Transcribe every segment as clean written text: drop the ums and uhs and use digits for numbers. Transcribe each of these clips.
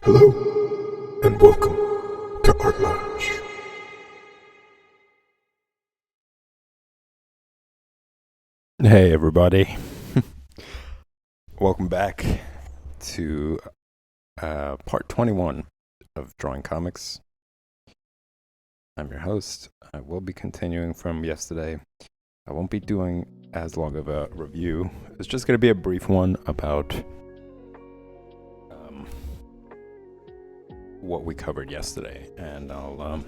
Hello, and welcome to Art Lounge. Hey everybody, welcome back to part 21 of Drawing Comics. I'm your host. I will be continuing from yesterday. I won't be doing as long of a review. It's just going to be a brief one about what we covered yesterday, and I'll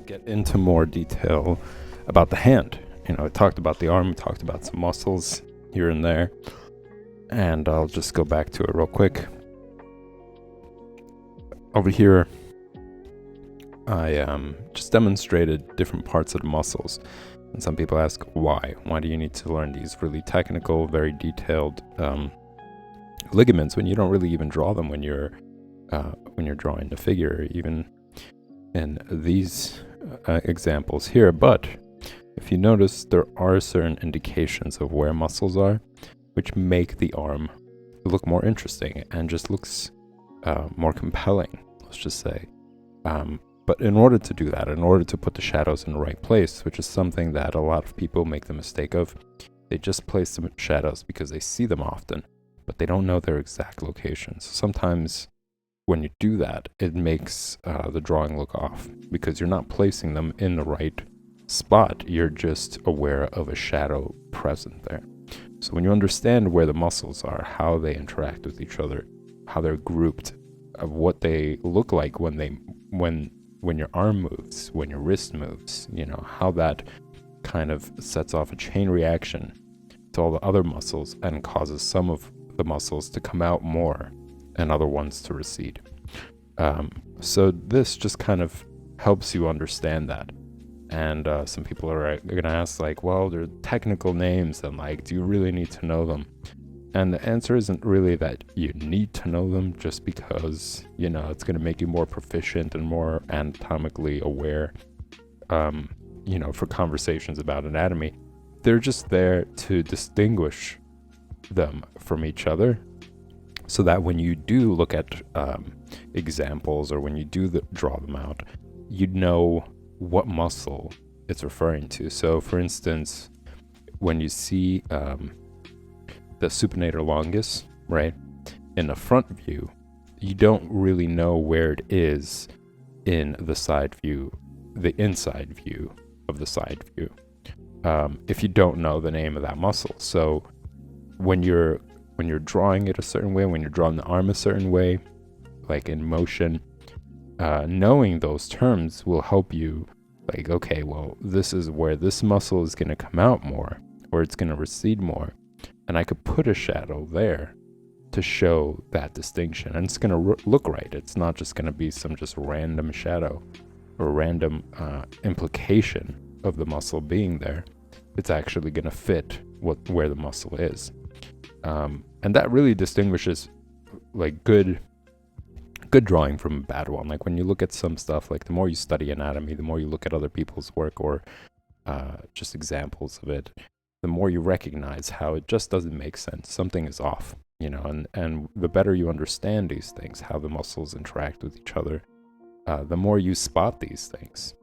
get into more detail about the hand. I talked about the arm, talked about some muscles here and there, and I'll just go back to it real quick. Over here, I just demonstrated different parts of the muscles, and some people ask why. Why do you need to learn these really technical, very detailed ligaments when you don't really even draw them when you're drawing the figure, even in these examples here? But if you notice, there are certain indications of where muscles are, which make the arm look more interesting and just looks more compelling, let's just say. But in order to do that, in order to put the shadows in the right place, which is something that a lot of people make the mistake of, they just place the shadows because they see them often, but they don't know their exact locations. Sometimes when you do that, it makes the drawing look off because you're not placing them in the right spot. You're just aware of a shadow present there. So when you understand where the muscles are, how they interact with each other, how they're grouped, of what they look like when your arm moves, when your wrist moves, how that kind of sets off a chain reaction to all the other muscles and causes some of the muscles to come out more and other ones to recede. So this just kind of helps you understand that. And some people are going to ask, well, they're technical names, and do you really need to know them? And the answer isn't really that you need to know them just because, it's going to make you more proficient and more anatomically aware, for conversations about anatomy. They're just there to distinguish them from each other, so that when you do look at examples, or when you do draw them out, you know what muscle it's referring to. So for instance, when you see the supinator longus, right, in the front view, you don't really know where it is in the side view, the inside view of the side view, if you don't know the name of that muscle. So when you're drawing it a certain way, when you're drawing the arm a certain way, like in motion, knowing those terms will help you, okay, well, this is where this muscle is going to come out more, or it's going to recede more, and I could put a shadow there to show that distinction, and it's going to look right. It's not just going to be some just random shadow or random implication of the muscle being there. It's actually going to fit where the muscle is. And that really distinguishes good drawing from a bad one. When you look at some stuff, the more you study anatomy, the more you look at other people's work, or just examples of it, the more you recognize how it just doesn't make sense. Something is off, and the better you understand these things, how the muscles interact with each other, the more you spot these things.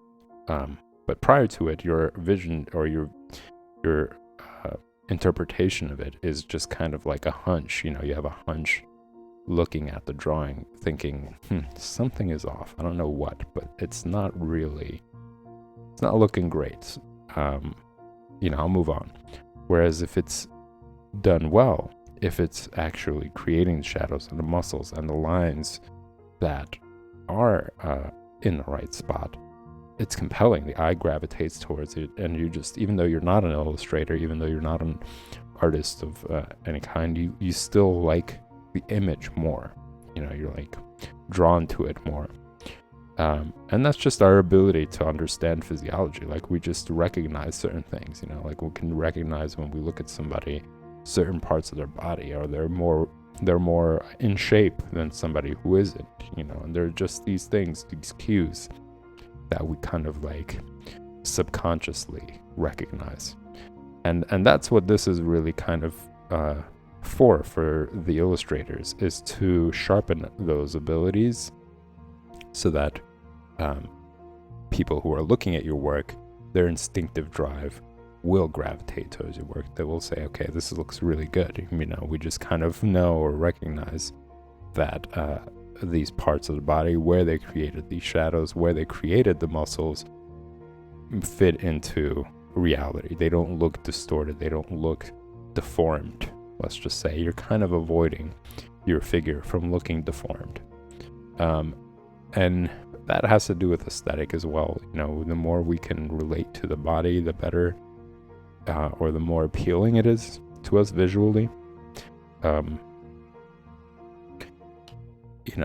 But prior to it, your vision or your interpretation of it is just kind of like a hunch. You have a hunch looking at the drawing, thinking, something is off. I don't know what, but it's not looking great. I'll move on. Whereas if it's done well, if it's actually creating the shadows and the muscles and the lines that are in the right spot, it's compelling. The eye gravitates towards it, and you just, even though you're not an illustrator, even though you're not an artist of any kind, you still like the image more. You're drawn to it more. And that's just our ability to understand physiology. We just recognize certain things, we can recognize when we look at somebody, certain parts of their body, or they're more in shape than somebody who isn't, and there are just these things, these cues that we kind of subconsciously recognize. And that's what this is really kind of for the illustrators, is to sharpen those abilities so that people who are looking at your work, their instinctive drive will gravitate towards your work. They will say, okay, this looks really good. We just kind of know or recognize that these parts of the body, where they created these shadows, where they created the muscles, fit into reality. They don't look distorted. They don't look deformed. Let's just say you're kind of avoiding your figure from looking deformed. And that has to do with aesthetic as well. The more we can relate to the body, the better, or the more appealing it is to us visually.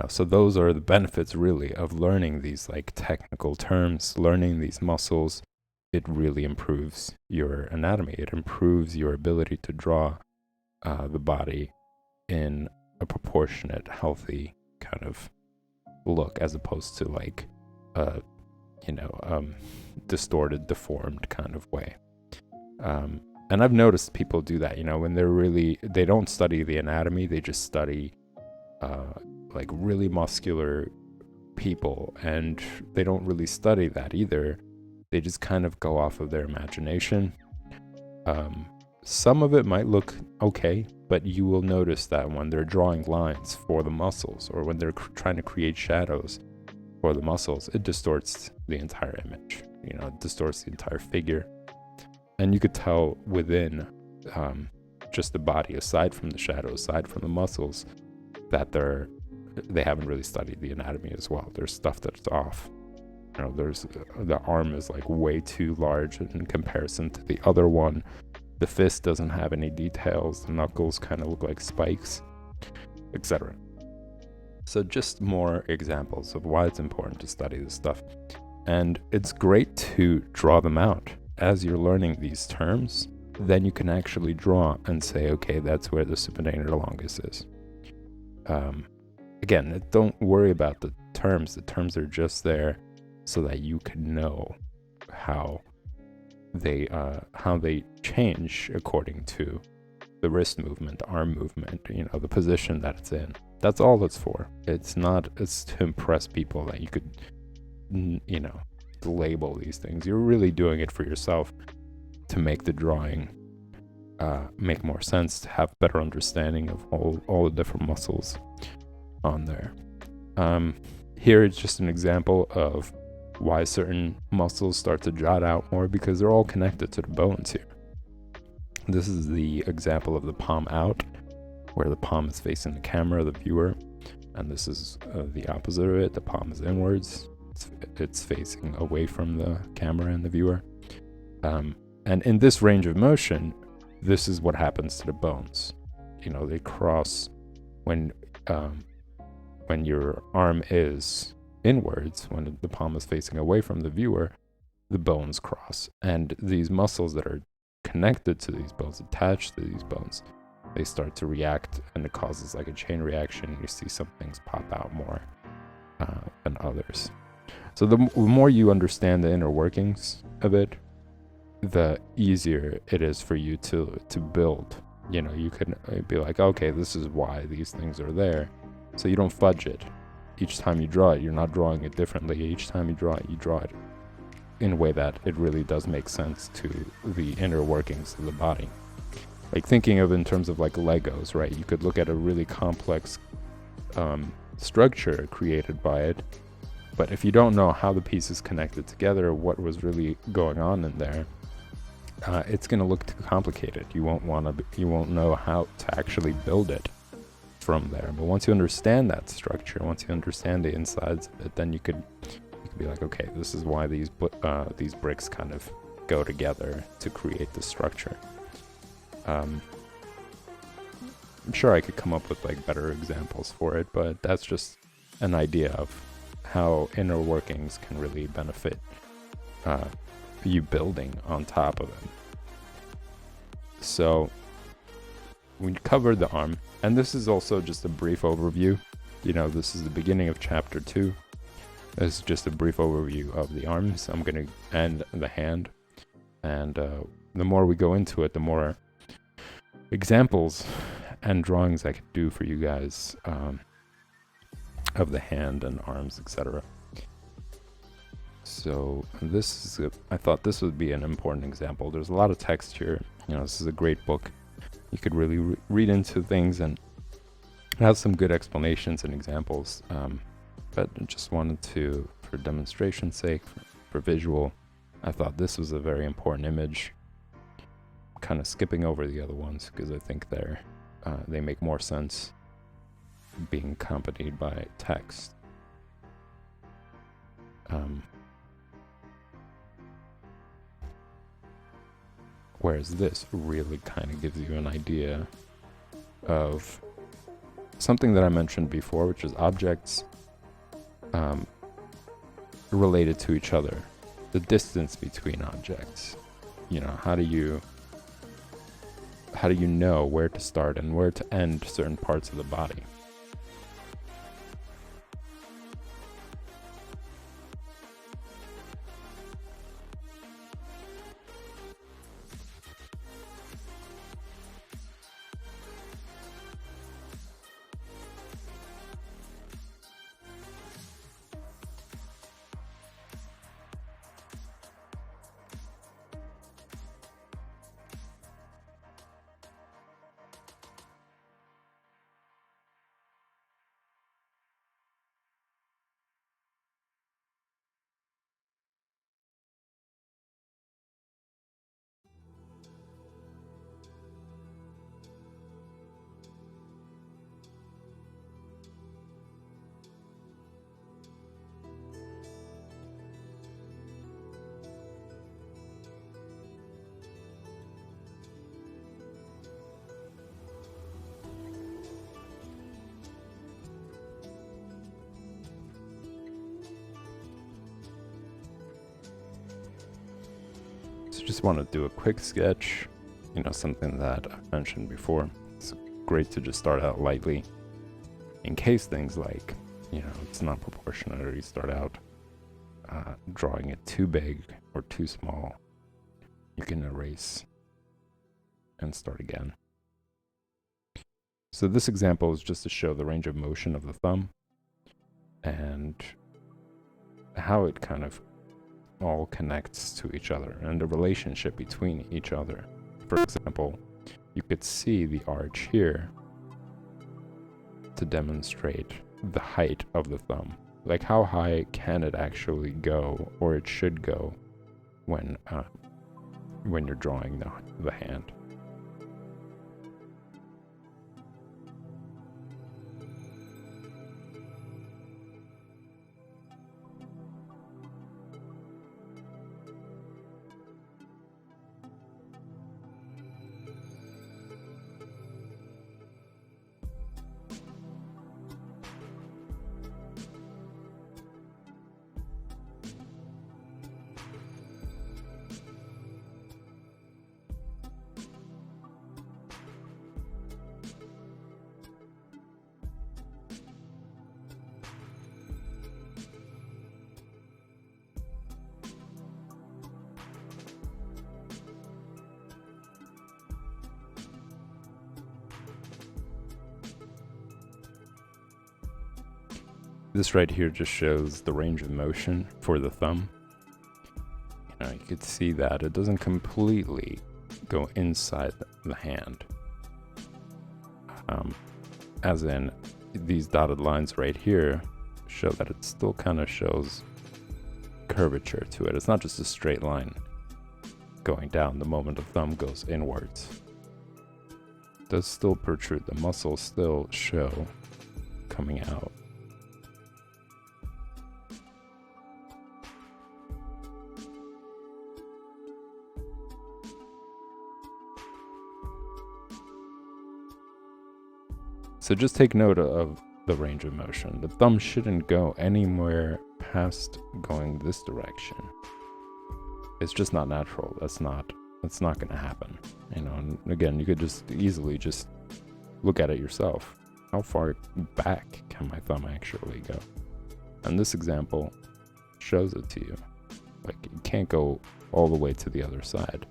So those are the benefits really of learning these like technical terms, learning these muscles. It really improves your anatomy. It improves your ability to draw the body in a proportionate, healthy kind of look, as opposed to like distorted, deformed kind of way. And I've noticed people do that, when they don't study the anatomy, they just study like really muscular people, and they don't really study that either. They just kind of go off of their imagination. Some of it might look okay, but you will notice that when they're drawing lines for the muscles, or when they're trying to create shadows for the muscles, it distorts the entire image. It distorts the entire figure. And you could tell within just the body, aside from the shadows, aside from the muscles, that they haven't really studied the anatomy as well. There's stuff that's off. The arm is like way too large in comparison to the other one. The fist doesn't have any details. The knuckles kind of look like spikes, etc. So just more examples of why it's important to study this stuff. And it's great to draw them out. As you're learning these terms, then you can actually draw and say, okay, that's where the supinator longus is. Again, don't worry about the terms. The terms are just there so that you can know how they change according to the wrist movement, arm movement, the position that it's in. That's all it's for. It's to impress people that you could, label these things. You're really doing it for yourself to make the drawing make more sense, to have better understanding of all the different muscles on there. Here it's just an example of why certain muscles start to jut out more, because they're all connected to the bones here. This is the example of the palm out, where the palm is facing the camera, the viewer, and this is the opposite of it. The palm is inwards. It's facing away from the camera and the viewer. And in this range of motion, this is what happens to the bones. They cross when your arm is inwards, when the palm is facing away from the viewer, the bones cross. And these muscles that are connected to these bones, attached to these bones, they start to react, and it causes like a chain reaction. You see some things pop out more than others. So the more you understand the inner workings of it, the easier it is for you to build. You can be like, okay, this is why these things are there. So you don't fudge it. Each time you draw it, you're not drawing it differently. Each time you draw it in a way that it really does make sense to the inner workings of the body. Like thinking of in terms of like Legos, right? You could look at a really complex structure created by it, but if you don't know how the pieces connected together, what was really going on in there, it's going to look too complicated. You won't know how to actually build it from there. But once you understand that structure, once you understand the insides of it, then you could be like, okay, this is why these bricks kind of go together to create the structure. I'm sure I could come up with like better examples for it, but that's just an idea of how inner workings can really benefit you building on top of it. So we covered the arm, and this is also just a brief overview. This is the beginning of chapter 2. This is just a brief overview of the arms. And the hand. And the more we go into it, the more examples and drawings I could do for you guys of the hand and arms, etc. So I thought this would be an important example. There's a lot of text here. This is a great book. You could really read into things, and it has some good explanations and examples. But I just wanted to, for demonstration's sake, for visual, I thought this was a very important image. Kind of skipping over the other ones because I think they make more sense being accompanied by text. Whereas this really kind of gives you an idea of something that I mentioned before, which is objects related to each other. The distance between objects. How do you know where to start and where to end certain parts of the body? So just want to do a quick sketch, something that I've mentioned before. It's great to just start out lightly in case things like, it's not proportionate, or you start out drawing it too big or too small. You can erase and start again. So this example is just to show the range of motion of the thumb and how it kind of all connects to each other and the relationship between each other. For example, you could see the arch here to demonstrate the height of the thumb. Like how high can it actually go, or it should go when you're drawing the hand. This right here just shows the range of motion for the thumb. You could see that it doesn't completely go inside the hand. As in, these dotted lines right here show that it still kind of shows curvature to it. It's not just a straight line going down the moment the thumb goes inwards. It does still protrude. The muscles still show coming out. So just take note of the range of motion. The thumb shouldn't go anywhere past going this direction. It's just not natural. That's not going to happen. And again, you could just easily just look at it yourself. How far back can my thumb actually go? And this example shows it to you. Like, you can't go all the way to the other side.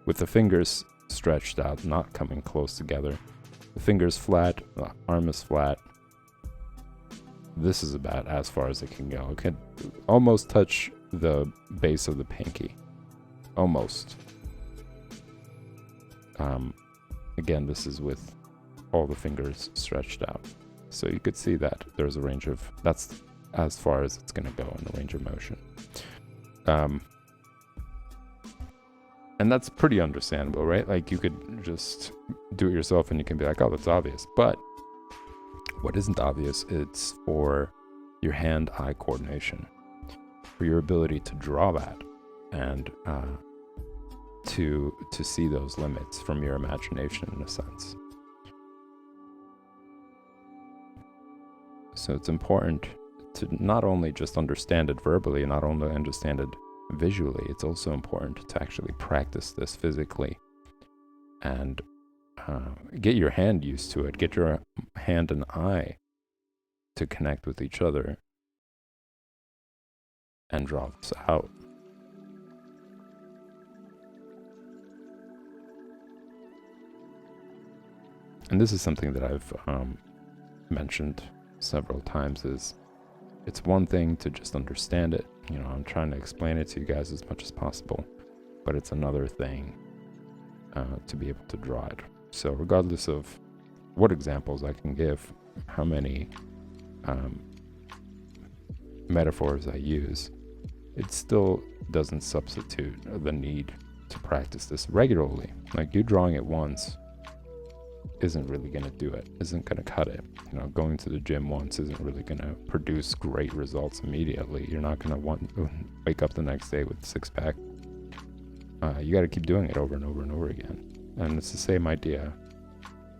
With the fingers stretched out, not coming close together. The finger's flat, the arm is flat. This is about as far as it can go. It can almost touch the base of the pinky, almost. Again, this is with all the fingers stretched out. So you could see that there's a range of, that's as far as it's going to go in the range of motion. And that's pretty understandable, right? Like you could just do it yourself and you can be like, oh, that's obvious. But what isn't obvious, it's for your hand-eye coordination, for your ability to draw that and to see those limits from your imagination in a sense. So it's important to not only just understand it verbally, not only understand it visually, it's also important to actually practice this physically and get your hand used to it, get your hand and eye to connect with each other and draw this out. And this is something that I've mentioned several times, is it's one thing to just understand it. You know, I'm trying to explain it to you guys as much as possible, but it's another thing to be able to draw it. So regardless of what examples I can give, how many metaphors I use, it still doesn't substitute the need to practice this regularly. Like, you drawing it once isn't really going to do it, isn't going to cut it. You know, going to the gym once isn't really going to produce great results immediately. You're not going to want to wake up the next day with a six-pack. You got to keep doing it over and over and over again. And it's the same idea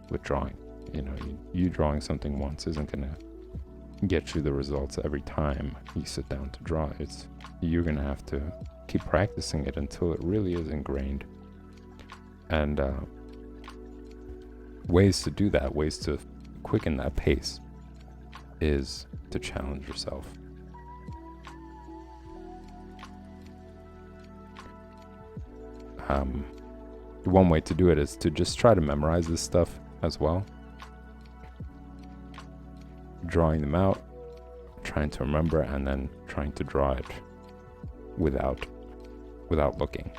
with drawing. You know, you drawing something once isn't going to get you the results every time you sit down to draw. You're going to have to keep practicing it until it really is ingrained. And ways to do that, ways to quicken that pace, is to challenge yourself. One way to do it is to just try to memorize this stuff as well. Drawing them out, trying to remember, and then trying to draw it without looking.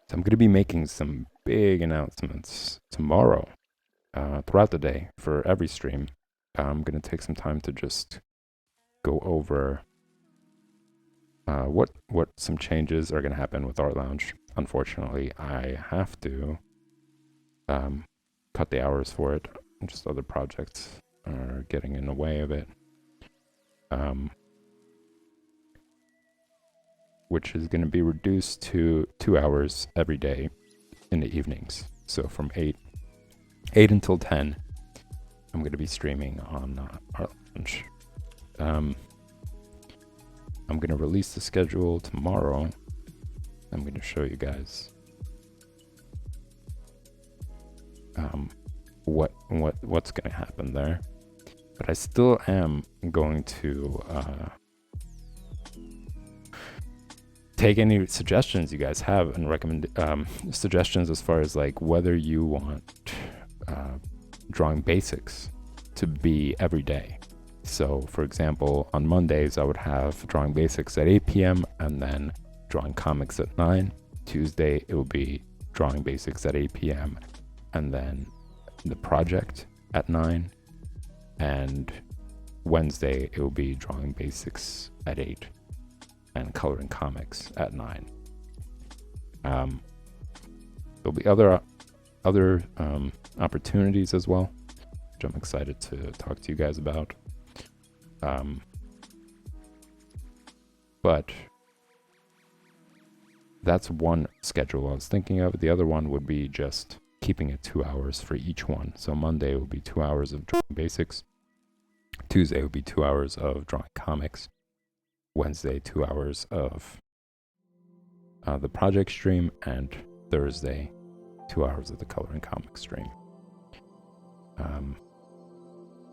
So I'm going to be making some big announcements tomorrow, throughout the day for every stream. I'm going to take some time to just go over what some changes are going to happen with Art Lounge. Unfortunately, I have to cut the hours for it. Just other projects are getting in the way of it. Which is going to be reduced to 2 hours every day in the evenings. So from 8 until 10, I'm going to be streaming on Art Lounge. I'm going to release the schedule tomorrow. I'm going to show you guys what's going to happen there. But I still am going to take any suggestions you guys have and recommend suggestions as far as like whether you want drawing basics to be every day. So for example, on Mondays I would have drawing basics at 8 p.m. and then drawing comics at 9. Tuesday it will be drawing basics at 8 p.m. and then the project at 9. And Wednesday it will be drawing basics at 8 and coloring comics at 9. There'll be other opportunities as well, which I'm excited to talk to you guys about. But that's one schedule I was thinking of. The other one would be just keeping it 2 hours for each one. So Monday will be 2 hours of drawing basics. Tuesday will be 2 hours of drawing comics. Wednesday, 2 hours of the project stream, and Thursday, 2 hours of the coloring comic stream.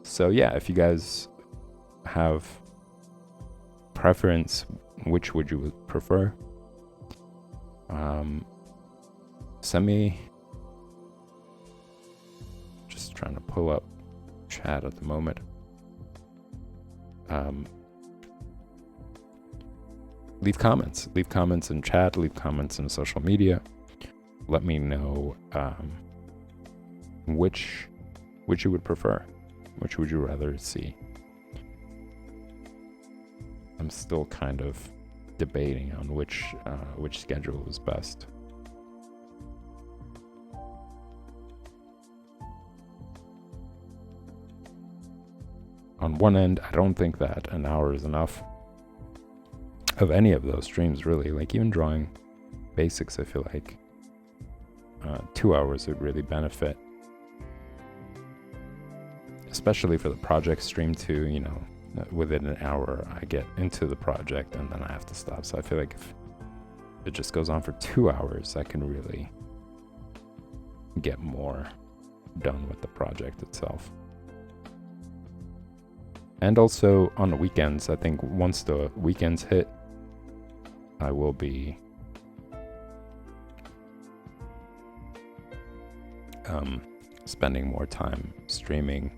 So yeah, if you guys have preference, which would you prefer? Send me. Just trying to pull up chat at the moment. Leave comments in chat, leave comments in social media. Let me know which you would prefer, which would you rather see. I'm still kind of debating on which schedule is best. On one end, I don't think that an hour is enough of any of those streams, really. Like, even drawing basics, I feel like 2 hours would really benefit, especially for the project stream too. You know, within an hour I get into the project and then I have to stop. So I feel like if it just goes on for 2 hours, I can really get more done with the project itself. And also on the weekends, I think once the weekends hit, I will be spending more time streaming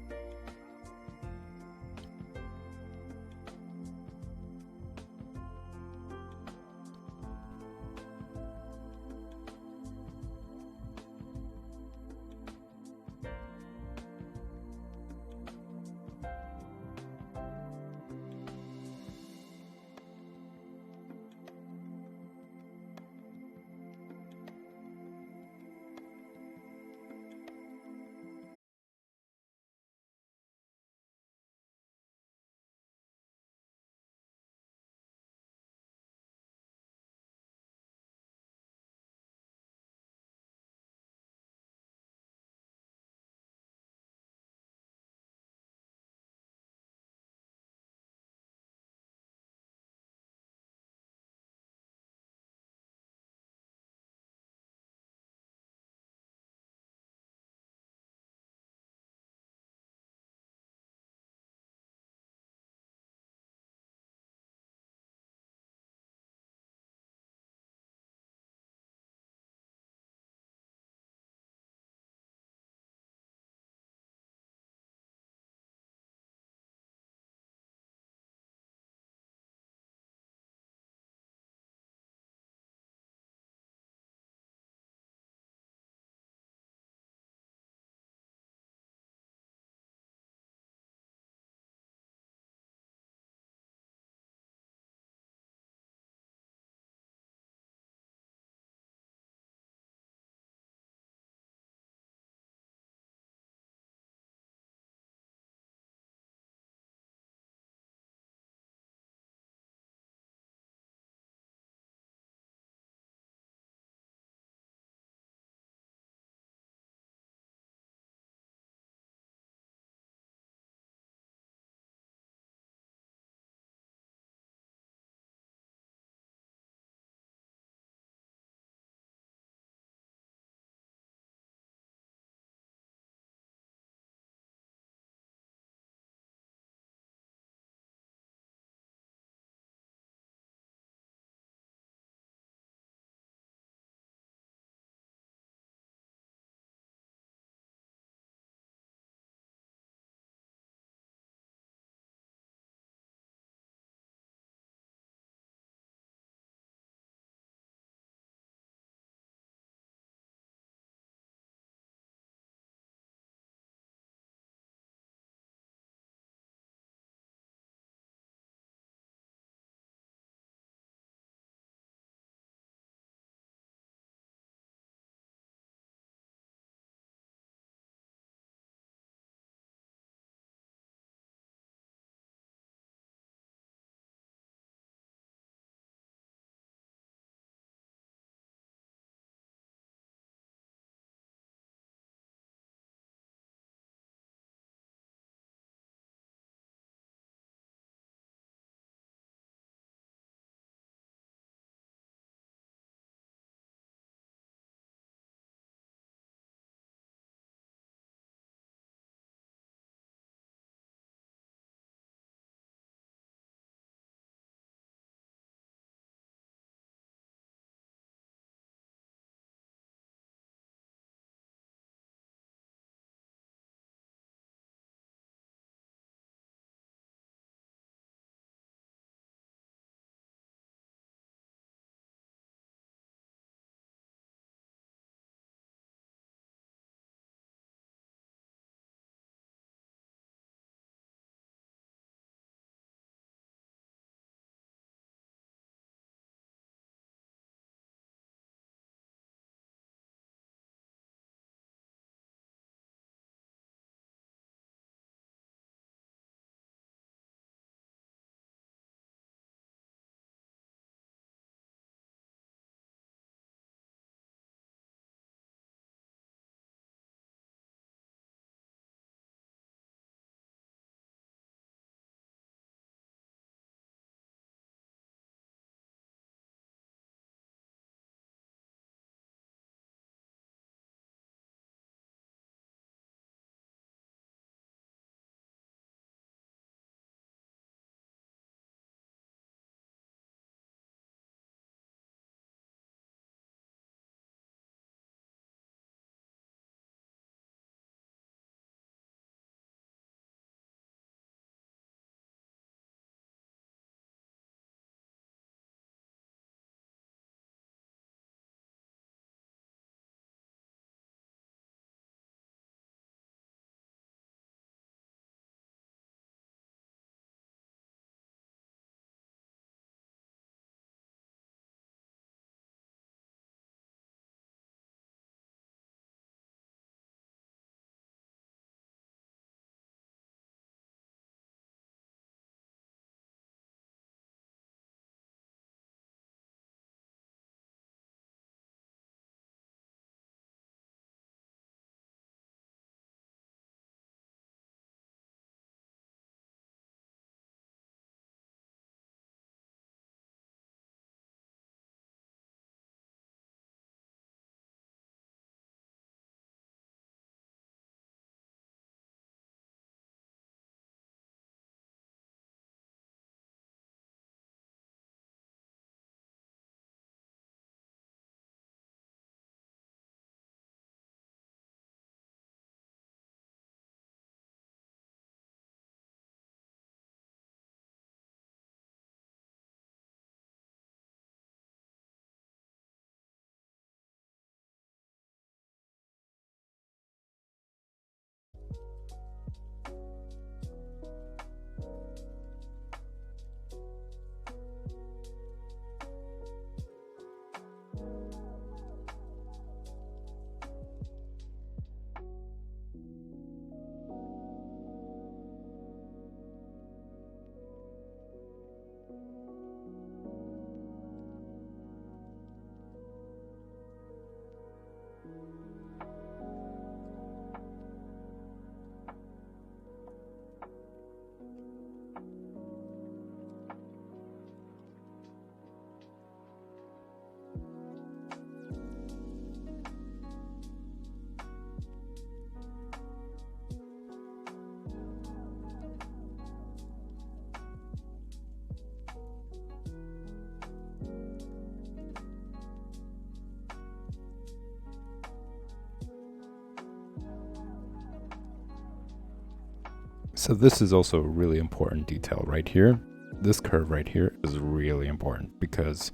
So this is also a really important detail right here. This curve right here is really important because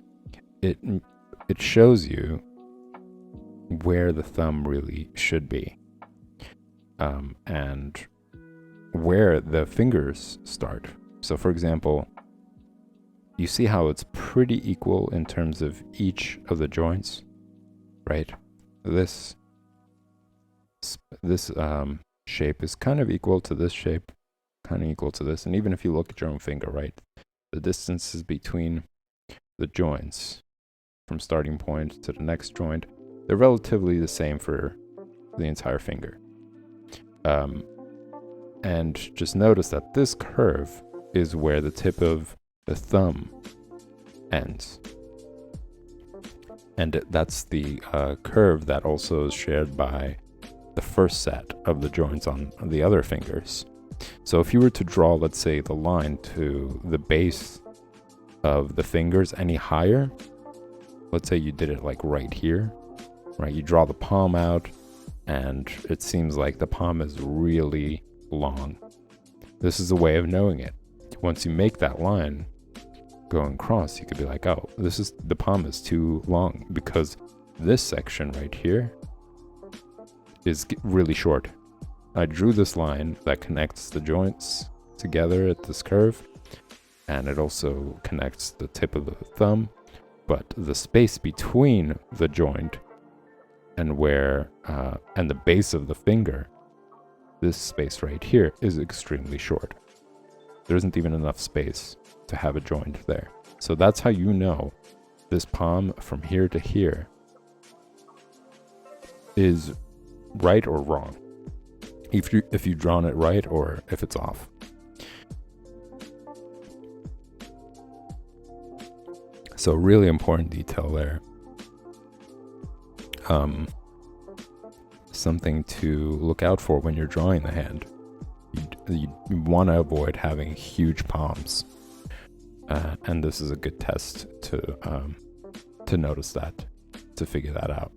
it shows you where the thumb really should be, and where the fingers start. So for example, you see how it's pretty equal in terms of each of the joints, right? This shape is kind of equal to this shape, kind of equal to this. And even if you look at your own finger, right, the distances between the joints from starting point to the next joint, they're relatively the same for the entire finger. And just notice that this curve is where the tip of the thumb ends. And that's the curve that also is shared by the first set of the joints on the other fingers. So if you were to draw, let's say, the line to the base of the fingers any higher, let's say you did it like right here, right? You draw the palm out and it seems like the palm is really long. This is a way of knowing it. Once you make that line going across, you could be like, oh, the palm is too long because this section right here is really short. I drew this line that connects the joints together at this curve, and it also connects the tip of the thumb, but the space between the joint and and the base of the finger, this space right here, is extremely short. There isn't even enough space to have a joint there. So that's how you know this palm from here to here is right or wrong. If you've drawn it right or if it's off. So really important detail there. Something to look out for when you're drawing the hand. You want to avoid having huge palms, and this is a good test to notice that, to figure that out.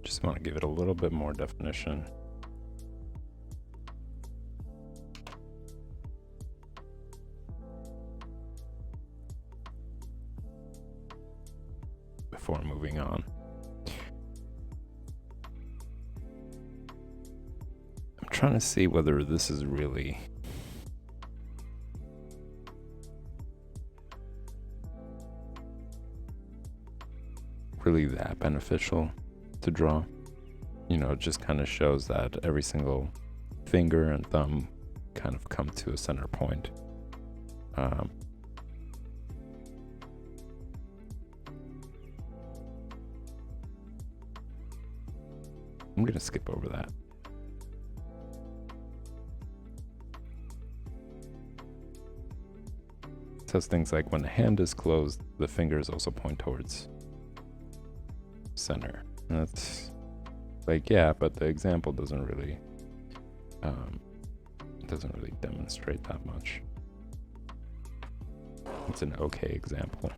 Just want to give it a little bit more definition. Before moving on. trying to see whether this is really that beneficial to draw. You know, it just kind of shows that every single finger and thumb kind of come to a center point. I'm gonna skip over that. It says things like when the hand is closed, the fingers also point towards center. And that's like, yeah, but the example doesn't really demonstrate that much. It's an okay example.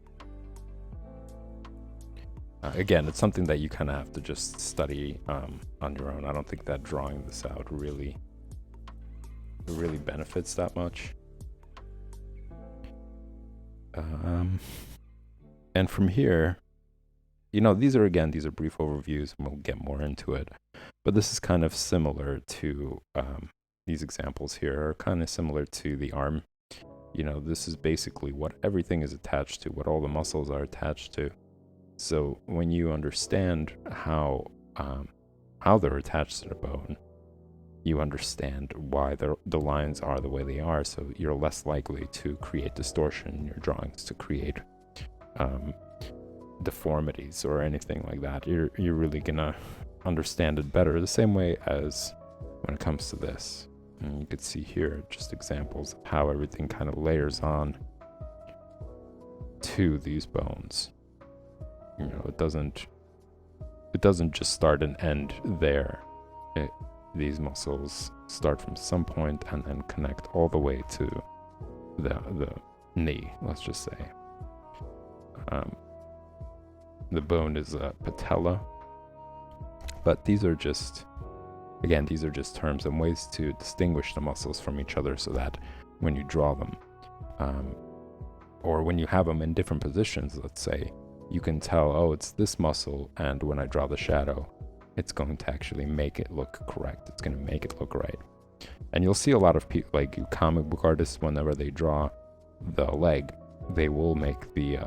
Again, it's something that you kind of have to just study on your own. I don't think that drawing this out really benefits that much. And from here, you know, these are brief overviews, and we'll get more into it. But this is kind of similar to these examples here are kind of similar to the arm. You know, this is basically what everything is attached to, what all the muscles are attached to. So when you understand how they're attached to the bone, you understand why the lines are the way they are. So you're less likely to create distortion in your drawings, to create deformities or anything like that. You're really gonna understand it better, the same way as when it comes to this. And you could see here just examples of how everything kind of layers on to these bones. You know, it doesn't just start and end there. These muscles start from some point and then connect all the way to the knee, let's just say. The bone is a patella, but these are just terms and ways to distinguish the muscles from each other, so that when you draw them, or when you have them in different positions, let's say, you can tell, oh, it's this muscle, and when I draw the shadow, it's going to actually make it look correct. It's going to make it look right. And you'll see a lot of people, like comic book artists, whenever they draw the leg, they will make the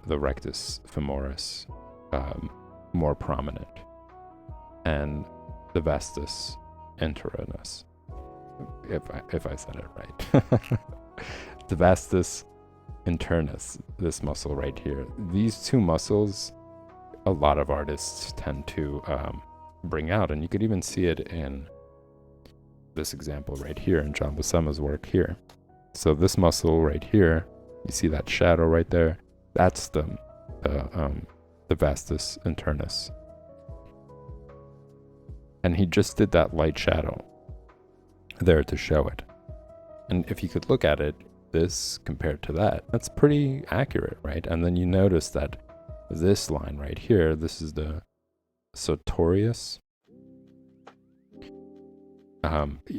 rectus femoris more prominent, and the vastus internus, if I said it right. The vastus internus, this muscle right here. These two muscles, a lot of artists tend to bring out, and you could even see it in this example right here in John Buscema's work here. So this muscle right here, you see that shadow right there? That's the vastus internus. And he just did that light shadow there to show it. And if you could look at it, this compared to that, that's pretty accurate, right? And then you notice that this line right here, this is the sartorius.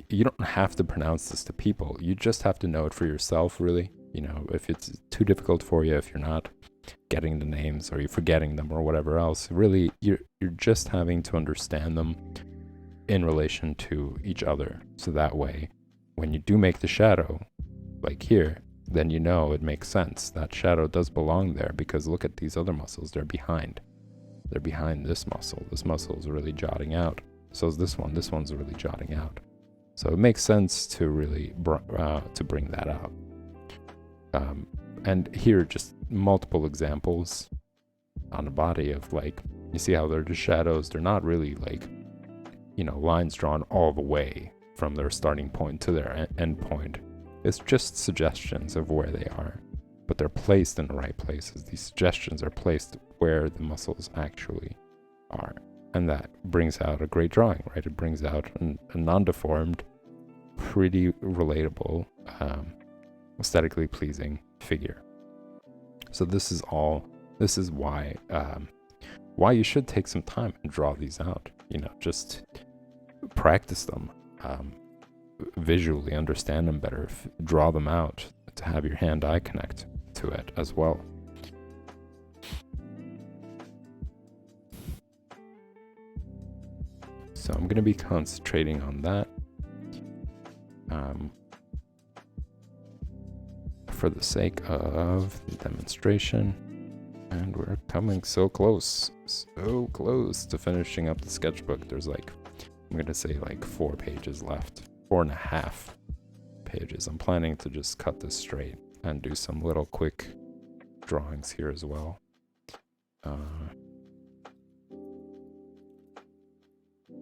You don't have to pronounce this to people. You just have to know it for yourself, really. You know, if it's too difficult for you, if you're not getting the names or you're forgetting them or whatever else, really, you're just having to understand them in relation to each other. So that way, when you do make the shadow, like here, then you know it makes sense. That shadow does belong there, because look at these other muscles. They're behind. They're behind this muscle. This muscle is really jutting out. So is this one. This one's really jutting out. So it makes sense to really to bring that out. And here, just multiple examples on the body of, like, you see how they're just shadows. They're not really, like, you know, lines drawn all the way from their starting point to their end point. It's just suggestions of where they are, but they're placed in the right places. These suggestions are placed where the muscles actually are. And that brings out a great drawing, right? It brings out a non-deformed, pretty relatable, aesthetically pleasing figure. So this is why you should take some time and draw these out. You know, just practice them, visually understand them better, draw them out, to have your hand-eye connect to it as well. So I'm going to be concentrating on that for the sake of the demonstration. And we're coming so close to finishing up the sketchbook. There's like, I'm going to say like 4 pages left, 4.5 pages. I'm planning to just cut this straight and do some little quick drawings here as well.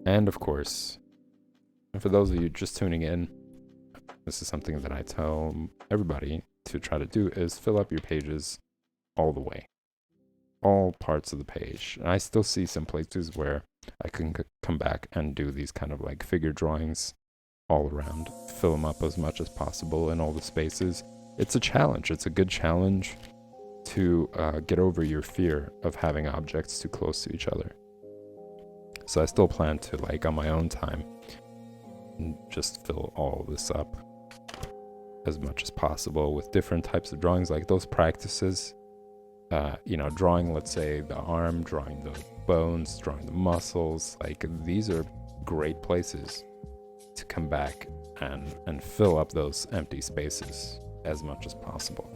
And of course, and for those of you just tuning in, this is something that I tell everybody to try to do, is fill up your pages all the way. All parts of the page. And I still see some places where I can come back and do these kind of like figure drawings all around, fill them up as much as possible in all the spaces. It's a challenge. It's a good challenge to get over your fear of having objects too close to each other. So I still plan to, like, on my own time, just fill all this up as much as possible with different types of drawings, like those practices. You know, drawing, let's say, the arm, drawing the bones, drawing the muscles. Like, these are great places to come back and fill up those empty spaces as much as possible.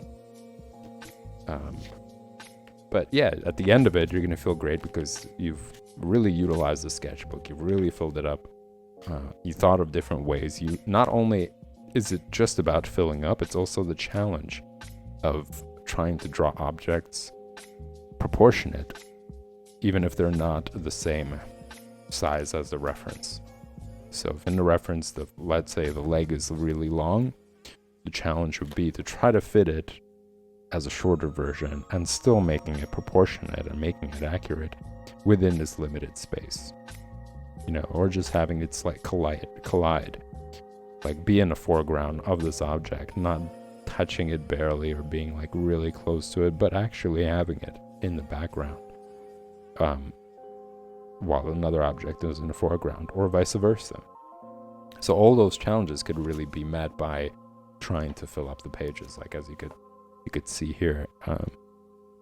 But yeah, at the end of it, you're going to feel great because you've really utilized the sketchbook. You've really filled it up. You thought of different ways. You not only is it just about filling up, it's also the challenge of trying to draw objects proportionate, even if they're not the same size as the reference. So if in the reference, let's say the leg is really long, the challenge would be to try to fit it as a shorter version and still making it proportionate and making it accurate within this limited space. You know, or just having it like collide, like be in the foreground of this object, not touching it barely or being like really close to it, but actually having it in the background, while another object is in the foreground, or vice versa. So all those challenges could really be met by trying to fill up the pages, like as you could see here.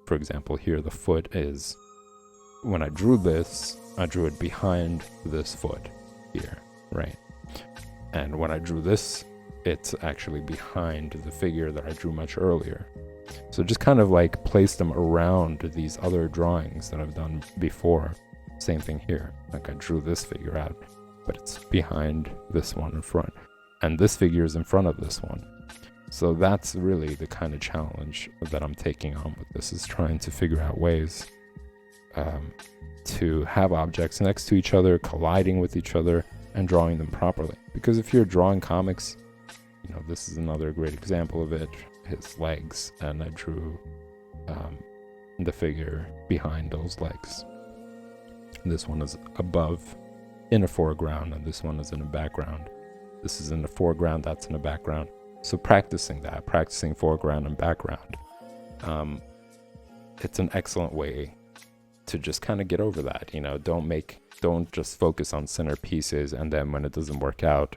For example, here the foot is, when I drew this, I drew it behind this foot here, right? And when I drew this, it's actually behind the figure that I drew much earlier. So just kind of like place them around these other drawings that I've done before. Same thing here. Like I drew this figure out, but it's behind this one in front. And this figure is in front of this one. So that's really the kind of challenge that I'm taking on with this, is trying to figure out ways to have objects next to each other, colliding with each other, and drawing them properly. Because if you're drawing comics, you know, this is another great example of it, his legs, and I drew the figure behind those legs. This one is above in a foreground, and this one is in a background. This is in the foreground, that's in the background. So practicing foreground and background, it's an excellent way to just kind of get over that. You know, don't just focus on centerpieces, and then when it doesn't work out,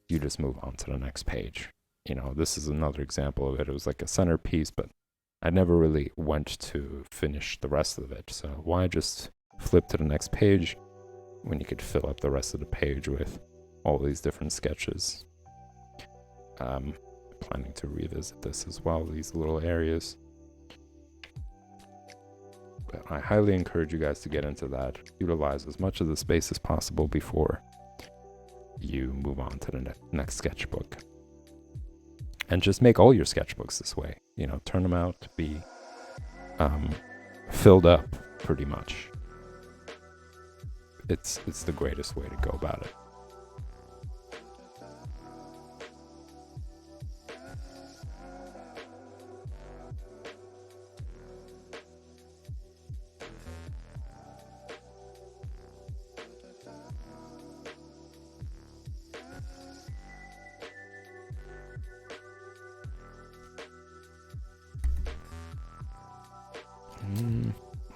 you just move on to the next page. You know, this is another example of it. It was like a centerpiece, but I never really went to finish the rest of it. So why just flip to the next page when you could fill up the rest of the page with all these different sketches? Planning to revisit this as well, these little areas. But I highly encourage you guys to get into that. Utilize as much of the space as possible before you move on to the next sketchbook. And just make all your sketchbooks this way. You know, turn them out to be filled up pretty much. It's the greatest way to go about it.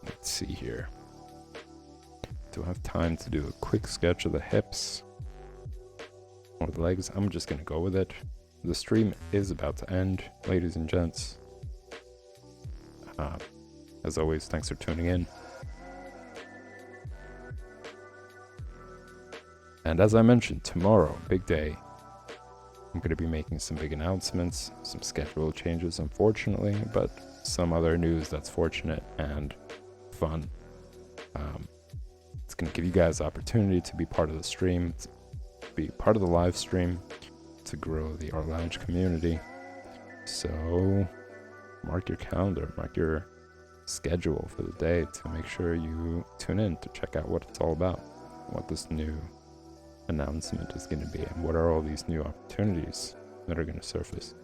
Let's see here. Do I have time to do a quick sketch of the hips or the legs? I'm just gonna go with it. The stream is about to end, ladies and gents. As always, thanks for tuning in. And as I mentioned, tomorrow, big day. I'm going to be making some big announcements, some schedule changes, unfortunately, but some other news that's fortunate and fun. It's going to give you guys the opportunity to be part of the stream, to be part of the live stream, to grow the Art Lounge community. So mark your calendar, mark your schedule for the day to make sure you tune in to check out what it's all about, what this new announcement is going to be, and what are all these new opportunities that are going to surface.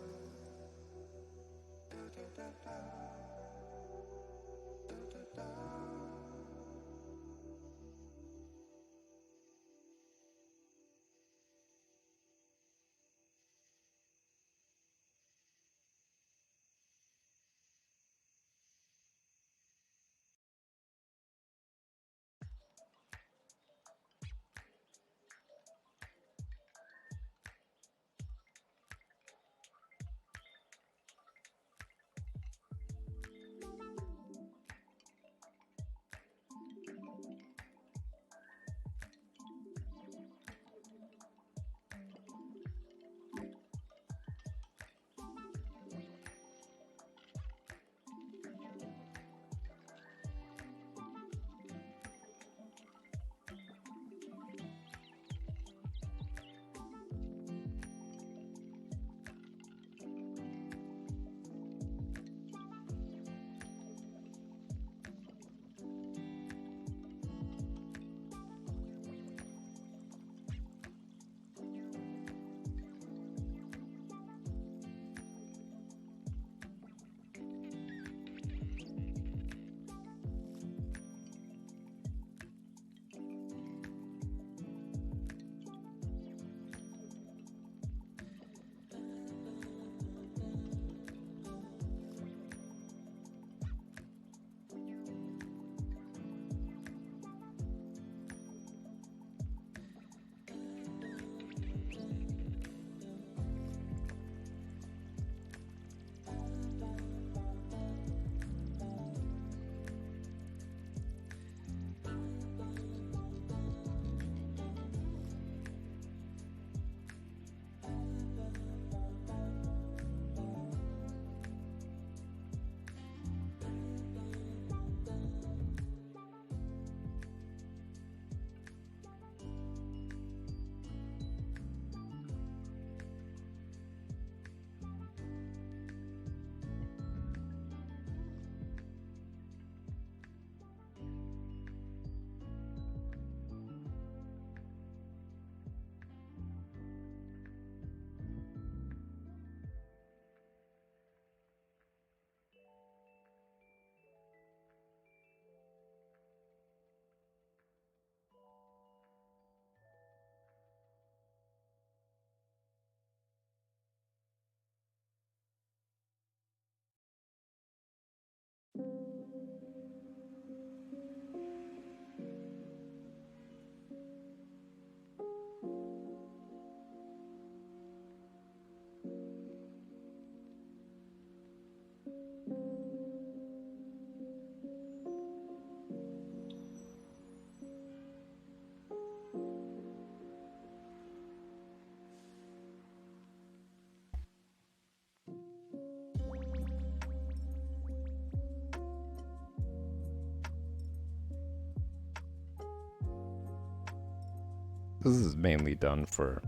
This is mainly for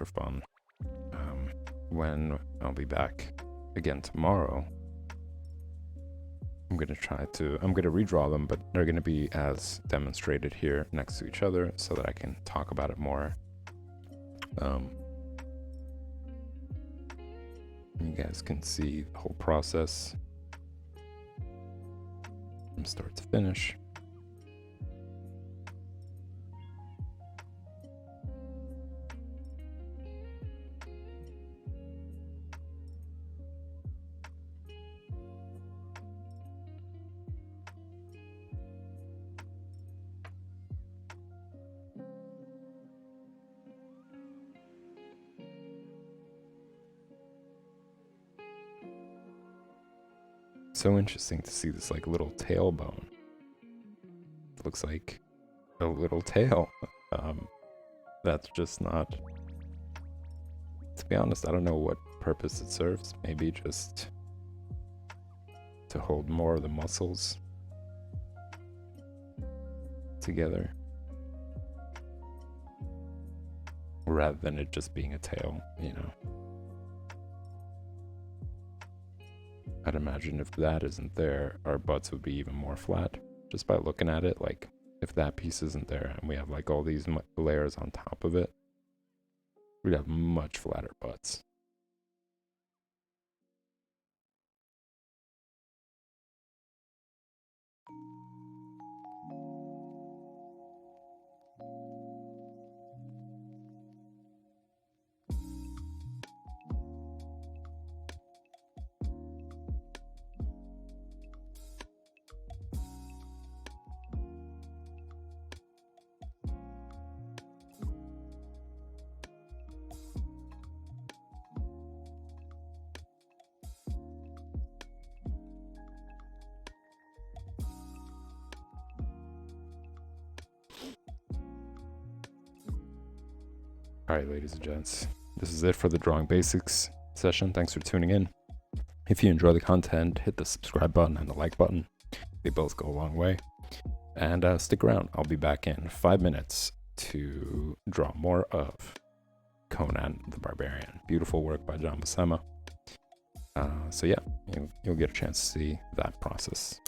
fun. When I'll be back again tomorrow, I'm gonna redraw them, but they're gonna be as demonstrated here next to each other so that I can talk about it more. You guys can see the whole process from start to finish. So interesting to see this like little tailbone. It looks like a little tail. That's just not... To be honest, I don't know what purpose it serves. Maybe just to hold more of the muscles together, rather than it just being a tail, you know. I'd imagine if that isn't there, our butts would be even more flat. Just by looking at it, like, if that piece isn't there and we have like all these layers on top of it, we'd have much flatter butts. Alright, ladies and gents, this is it for the Drawing Basics session. Thanks for tuning in. If you enjoy the content, hit the subscribe button and the like button. They both go a long way. And stick around. I'll be back in 5 minutes to draw more of Conan the Barbarian. Beautiful work by John Buscema. So yeah, you'll get a chance to see that process.